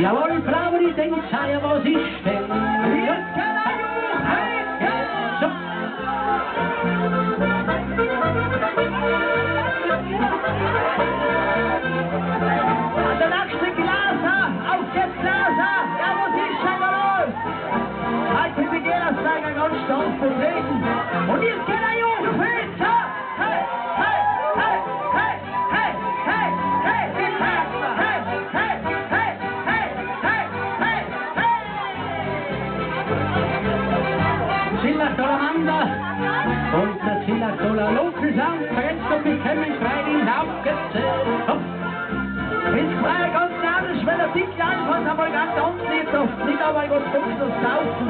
Jawohl, Frauen, ich denke, ja, was ist denn? Jetzt kann er so. An der nächste Glaser, auf geht's Glaser, ja, was ist denn los? Heute die Begehrersteiger ganz stark vertreten. Und jetzt kann er hoch, Pizza! Hey, hey, hey, hey, hey, hey, hey, hey, hey, hey, hey, hey, hey, hey, hey, hey. Zillertaler Amanda und der Zillertaler Lokalsamt verletzt und wir können freilich aufgezählt. Ins Freie ganz anders, weil der Dicke einfach einmal ganz anders nicht aber Gott guckst das Saufen.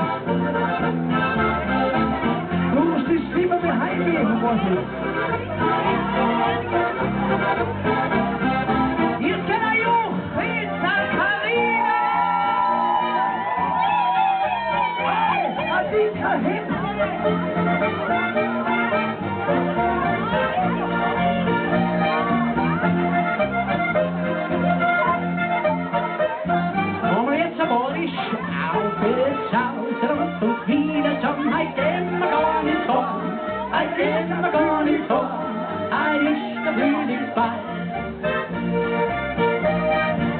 Du musst dich lieber daheim geben, was ist. Hier ist keiner Juch, Pizza Carina! Adika hin! Auf geht's Haus und wieder zum Heidem. fahren, ein geht aber gar nicht vor, ein ist der Frühling bei.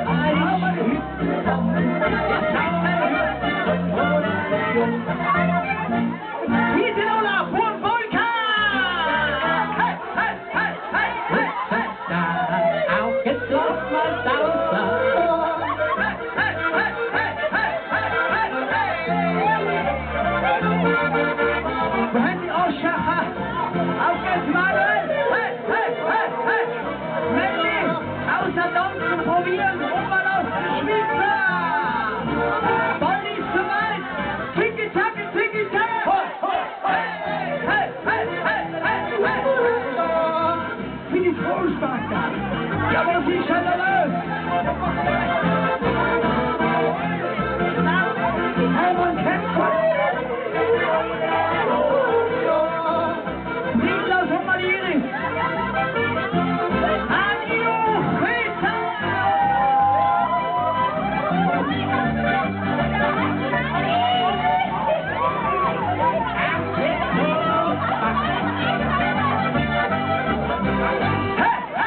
Ein ist meine Hütte zusammen, jetzt schaut meine Hütte zum Horizont. Wir sind Olaf und Volker! Hey, hey, hey, hey, hey, hey! Da, auf geht's los, mal Salsa! Hey, hey, hey, hey, hey, hey, hey, hey! Brandy Oshaha! Auf geht's, Manuel! Hey, hey, hey, hey! Melli, außer Danken probieren und mal aus der Schweizer! Ball nicht zu weit! Tiki-Taka, Tiki-Taka! Hey, hey, hey, hey, hey, hey! Wie die Großsparker! Ja, was ist schon los? Hermann Kempfer! Niklas Homalieri! Anio Feta! Hey!